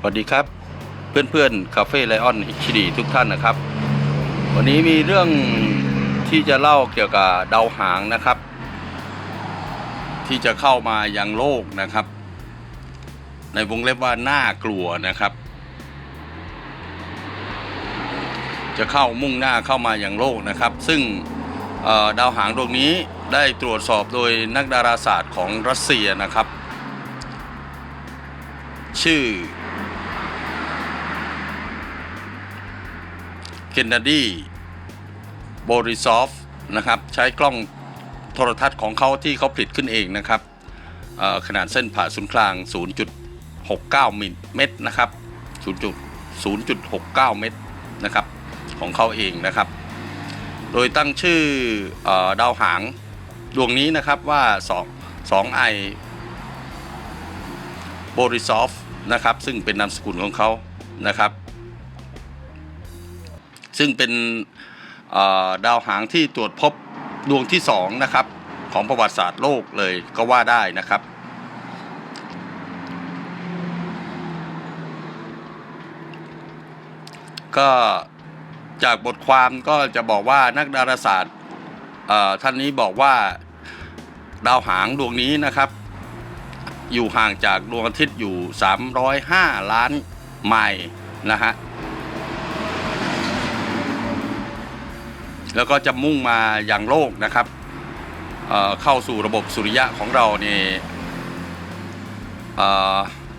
วัสดีครับเพื่อนๆคาเฟ่ไลออนฮิดีทุกท่านนะครับ วันนี้มีเรื่องที่จะเล่าเกี่ยวกับดาวหางนะครับ ที่จะเข้ามายังโลกนะครับ ในวงเล็บว่าน่ากลัวนะครับ จะมุ่งหน้าเข้ามายังโลกนะครับ ซึ่งดาวหางดวงนี้ได้ตรวจสอบโดยนักดาราศาสตร์ของรัสเซียนะครับชื่อเคนนาดีโบริซอฟนะครับใช้กล้องโทรทัศน์ของเขาที่เขาผลิตขึ้นเองนะครับขนาดเส้นผ่าศูนย์กลาง 0.69 มิลเมตรนะครับ 0.69 เมตรนะครับของเขาเองนะครับโดยตั้งชื่อดาวหางดวงนี้นะครับว่า2ไอโบริซอฟนะครับซึ่งเป็นนามสกุลของเขานะครับซึ่งเป็นดาวหางที่ตรวจพบดวงที่2นะครับของประวัติศาสตร์โลกเลยก็ว่าได้นะครับก็จากบทความก็จะบอกว่านักดาราศาสตร์ท่านนี้บอกว่าดาวหางดวงนี้นะครับอยู่ห่างจากดวงอาทิตย์อยู่305 ล้านไมล์นะฮะแล้วก็จะมุ่งมาอย่างโลกนะครับเข้าสู่ระบบสุริยะของเรานี่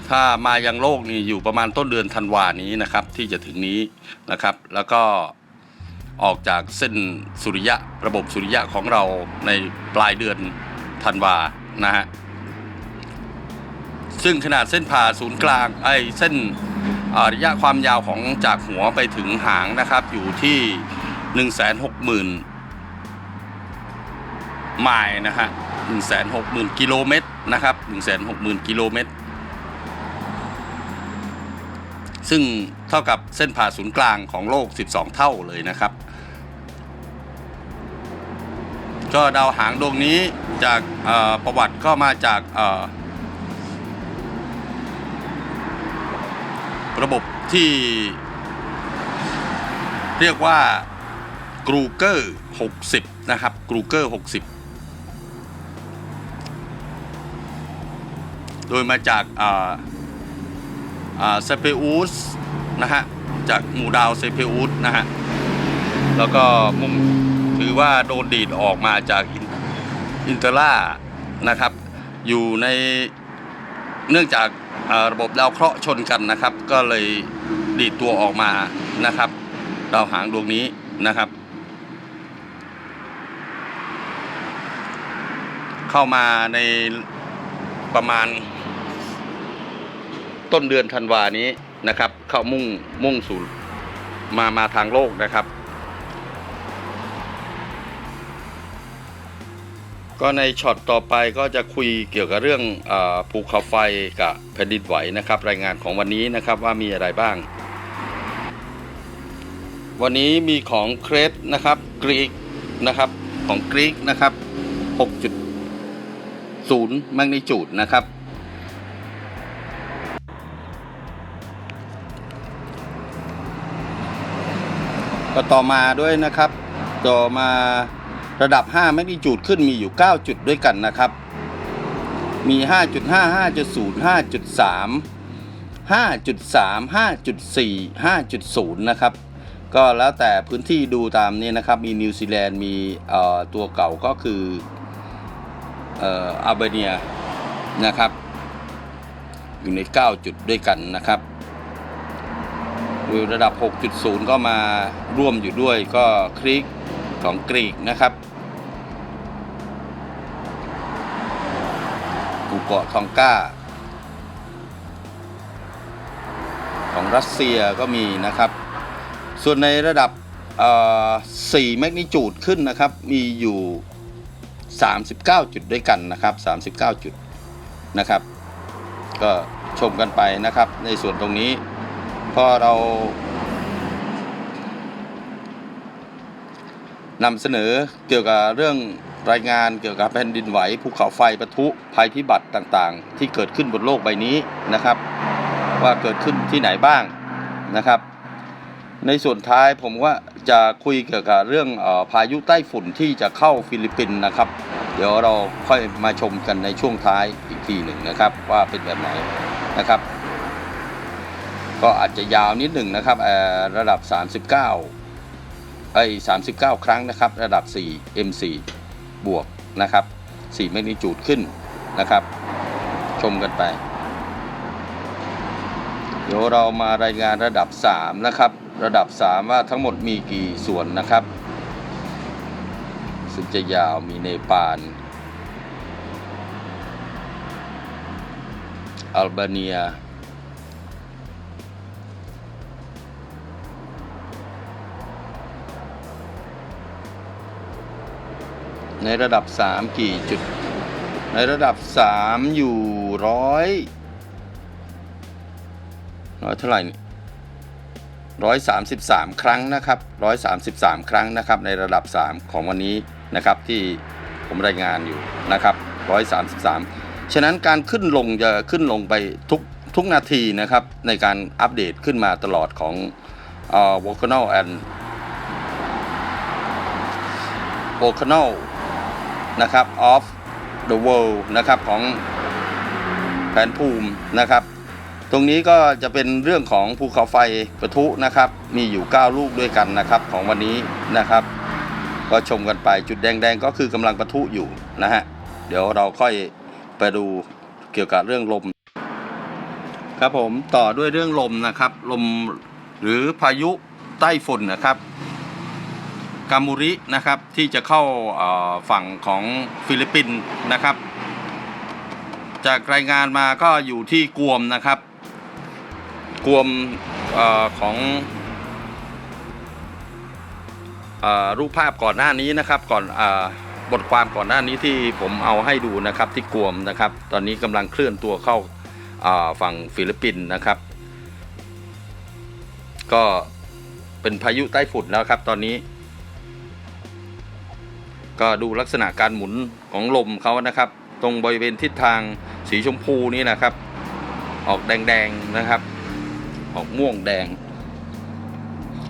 ถ้ามายังโลกนี่อยู่ประมาณต้นเดือนธันวานี้นะครับที่จะถึงนี้นะครับแล้วก็ออกจากเส้นสุริยะระบบสุริยะของเราในปลายเดือนธันวานะฮะซึ่งขนาดเส้นผ่าศูนย์กลางเส้นระยะความยาวของจากหัวไปถึงหางนะครับอยู่ที่ 160,000 ไมล์นะฮะ 160,000 กิโลเมตรนะครับ 160,000 กิโลเมตรซึ่งเท่ากับเส้นผ่าศูนย์กลางของโลก12เท่าเลยนะครับก็ดาวหางดวงนี้จากประวัติก็มาจากระบบที่เรียกว่ากรูเกอร์60นะครับกรูเกอร์60โดยมาจากเซเปอุสนะฮะจากหมู่ดาวเซเปอุสนะฮะแล้วก็ถือว่าโดนดีดออกมาจากอินเตอร่านะครับอยู่ในเนื่องจากระบบดาวเคราะห์ชนกันนะครับก็เลยดีดตัวออกมานะครับดาวหางดวงนี้นะครับเข้ามาในประมาณต้นเดือนธันวานี้นะครับเข้ามุ่งสู่มาทางโลกนะครับก็ในช็อตต่อไปก็จะคุยเกี่ยวกับเรื่องภูเขาไฟกับแผ่นดินไหวนะครับรายงานของวันนี้นะครับว่ามีอะไรบ้างวันนี้มีของเครตนะครับกรีกนะครับของกรีกนะครับ 6.0 แมกนิจูดนะครับก็ต่อมาด้วยนะครับต่อมาระดับ5แมกนิจูดขึ้นมีอยู่9จุดด้วยกันนะครับมี 5.5 5.0 5.3 5.3 5.4 5.0 นะครับก็แล้วแต่พื้นที่ดูตามนี้นะครับมีนิวซีแลนด์มีตัวเก่าก็คืออัลเบเนียนะครับอยู่ใน9จุดด้วยกันนะครับโดยระดับ 6.0 ก็มาร่วมอยู่ด้วยก็ครีกของกรีกนะครับหมู่เกาะทองก้าของรัสเซียก็มีนะครับส่วนในระดับ4แมกนิจูดขึ้นนะครับมีอยู่39จุดด้วยกันนะครับ39จุดนะครับก็ชมกันไปนะครับในส่วนตรงนี้พอเรานำเสนอเกี่ยวกับเรื่องรายงานเกี่ยวกับแผ่นดินไหวภูเขาไฟปะทุภัยพิบัติต่างๆที่เกิดขึ้นบนโลกใบนี้นะครับ ว่าเกิดขึ้นที่ไหนบ้างนะครับในส่วนท้ายผมว่าจะคุยเกี่ยวกับเรื่องพายุใต้ฝุ่นที่จะเข้าฟิลิปปินส์นะครับเดี๋ยวเราค่อยมาชมกันในช่วงท้ายอีกทีหนึ่งนะครับว่าเป็นแบบไหนนะครับก็อาจจะยาวนิดหนึ่งนะครับระดับ39ครั้งนะครับระดับ4 M4 บวกนะครับ4แมกนิจูดขึ้นนะครับชมกันไปเดี๋ยวเรามารายงานระดับ3นะครับระดับ3ว่าทั้งหมดมีกี่ส่วนนะครับซึ่งจะยาวมีเนปาลอัลเบเนียในระดับ3กี่จุดในระดับ3อยู่ร้อยเท่าไหร่133ครั้งนะครับ133ครั้งนะครับในระดับ3ของวันนี้นะครับที่ผมรายงานอยู่นะครับ133ฉะนั้นการขึ้นลงจะขึ้นลงไปทุกนาทีนะครับในการอัปเดตขึ้นมาตลอดของvolcano นะครับ of the world นะครับของแผนภูมินะครับตรงนี้ก็จะเป็นเรื่องของภูเขาไฟปะทุนะครับมีอยู่9ลูกด้วยกันนะครับของวันนี้นะครับก็ชมกันไปจุดแดงๆก็คือกำลังปะทุอยู่นะฮะเดี๋ยวเราค่อยไปดูเกี่ยวกับเรื่องลมครับผมต่อด้วยเรื่องลมนะครับลมหรือพายุใต้ฝุ่นนะครับกามูรินะครับที่จะเข้าฝั่งของฟิลิปปินส์นะครับจากรายงานมาก็อยู่ที่กวมนะครับกวมของรูปภาพก่อนหน้านี้นะครับก่อนบทความก่อนหน้านี้ที่ผมเอาให้ดูนะครับที่กวมนะครับตอนนี้กำลังเคลื่อนตัวเข้าฝั่งฟิลิปปินส์นะครับก็เป็นพายุใต้ฝุ่นแล้วครับตอนนี้ก็ดูลักษณะการหมุนของลมเขานะครับตรงบริเวณทิศทางสีชมพูนี้นะครับออกแดงๆนะครับออกม่วงแดง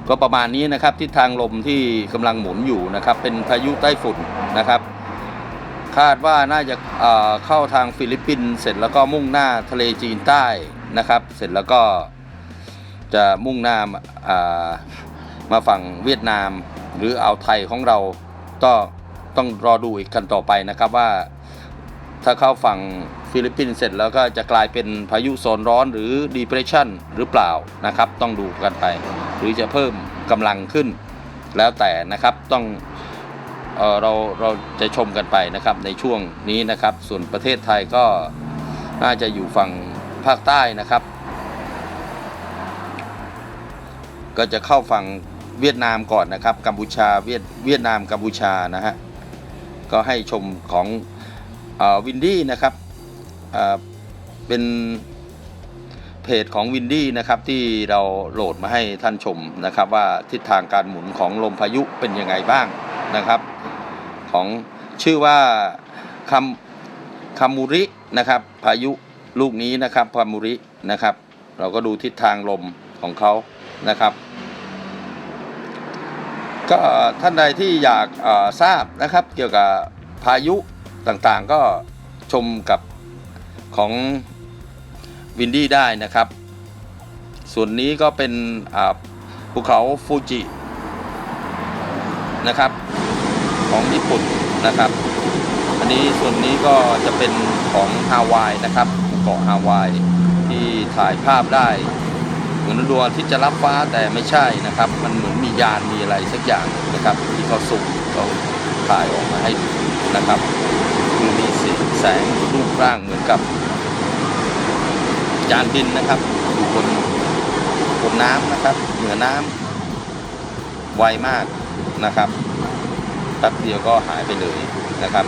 ก็ประมาณนี้นะครับทิศทางลมที่กำลังหมุนอยู่นะครับเป็นพายุใต้ฝุ่นนะครับคาดว่าน่าจะเข้าทางฟิลิปปินส์เสร็จแล้วก็มุ่งหน้าทะเลจีนใต้นะครับเสร็จแล้วก็จะมุ่งหน้ามาฝั่งเวียดนามหรืออ่าวไทยของเราก็ต้องรอดูอีกกันต่อไปนะครับว่าถ้าเข้าฝั่งฟิลิปปินส์เสร็จแล้วก็จะกลายเป็นพายุโซนร้อนหรือ depression หรือเปล่านะครับต้องดูกันไปหรือจะเพิ่มกำลังขึ้นแล้วแต่นะครับต้องเราจะชมกันไปนะครับในช่วงนี้นะครับส่วนประเทศไทยก็น่าจะอยู่ฝั่งภาคใต้นะครับก็จะเข้าฝั่งเวียดนามก่อนนะครับกัมพูชาเวียดนามกัมพูชานะฮะก็ให้ชมของวินดี้นะครับเป็นเพจของวินดี้นะครับที่เราโหลดมาให้ท่านชมนะครับว่าทิศทางการหมุนของลมพายุเป็นยังไงบ้างนะครับของชื่อว่าคามูรินะครับพายุลูกนี้นะครับคามูรินะครับเราก็ดูทิศทางลมของเขานะครับก็ท่านใดที่อยากทราบนะครับเกี่ยวกับพายุต่างๆก็ชมกับของวินดี้ได้นะครับส่วนนี้ก็เป็นภูเขาฟูจินะครับของญี่ปุ่นนะครับอันนี้ส่วนนี้ก็จะเป็นของฮาวายนะครับเกาะฮาวายที่ถ่ายภาพได้เหมือนดวงอาทิตย์จะรับฟ้าแต่ไม่ใช่นะครับมันเหมือนมียานมีอะไรสักอย่างนะครับที่เขาสูงเขาถ่ายออกมาให้ดูนะครับคือมีแสงรูปร่างเหมือนกับยานบินนะครับอยู่บนน้ำนะครับเหนือน้ำไวมากนะครับแป๊บเดียวก็หายไปเลยนะครับ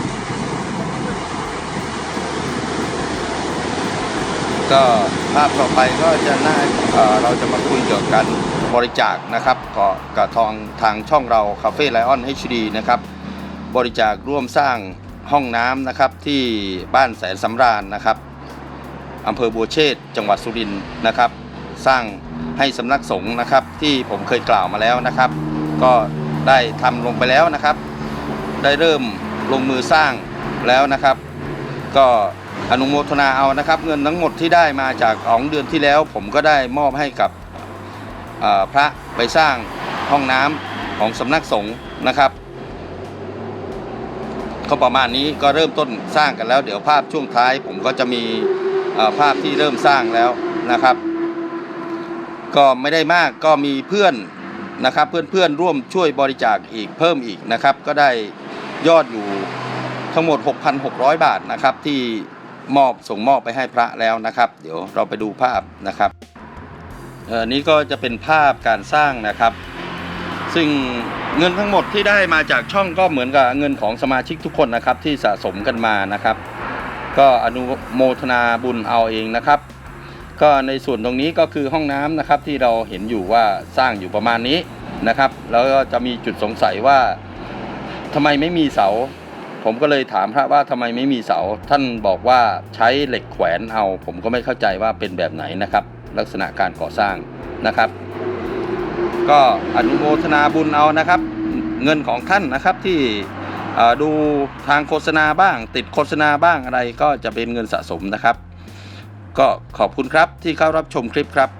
ก็ภาพต่อไปก็จะเราจะมาคุยเกี่ยวกับการบริจาคนะครับกับทางช่องเราคาเฟ่ไลออน HD นะครับบริจาคร่วมสร้างห้องน้ำนะครับที่บ้านแสนสำราญนะครับ อำเภอบัวเชษฐ์จังหวัดสุรินทร์นะครับ สร้างให้สำนักสงฆ์นะครับที่ผมเคยกล่าวมาแล้วนะครับ ก็ได้ทำลงไปแล้วนะครับ ได้เริ่มลงมือสร้างแล้วนะครับ ก็อนุโมทนาเอานะครับ เงินทั้งหมดที่ได้มาจาก2 เดือนที่แล้ว ผมก็ได้มอบให้กับพระไปสร้างห้องน้ำของสำนักสงฆ์นะครับก็ประมาณนี้ก็เริ่มต้นสร้างกันแล้ว เดี๋ยวภาพช่วงท้ายผมก็จะมีภาพที่เริ่มสร้างแล้วนะครับ ก็ไม่ได้มากก็มีเพื่อนนะครับเพื่อนร่วมช่วยบริจาคอีกเพิ่มอีกนะครับ ก็ได้ยอดอยู่ทั้งหมด 6,600 บาทนะครับที่ส่งมอบไปให้พระแล้วนะครับ เดี๋ยวเราไปดูภาพนะครับนี้ก็จะเป็นภาพการสร้างนะครับซึ่งเงินทั้งหมดที่ได้มาจากช่องก็เหมือนกับเงินของสมาชิกทุกคนนะครับที่สะสมกันมานะครับก็อนุโมทนาบุญเอาเองนะครับก็ในส่วนตรงนี้ก็คือห้องน้ำนะครับที่เราเห็นอยู่ว่าสร้างอยู่ประมาณนี้นะครับแล้วก็จะมีจุดสงสัยว่าทำไมไม่มีเสาผมก็เลยถามพระว่าทำไมไม่มีเสาท่านบอกว่าใช้เหล็กแขวนเอาผมก็ไม่เข้าใจว่าเป็นแบบไหนนะครับลักษณะการก่อสร้างนะครับก็อนุโมทนาบุญเอานะครับเงินของท่านนะครับที่ดูทางโฆษณาบ้างติดโฆษณาบ้างอะไรก็จะเป็นเงินสะสมนะครับก็ขอบคุณครับที่เข้ารับชมคลิปครับ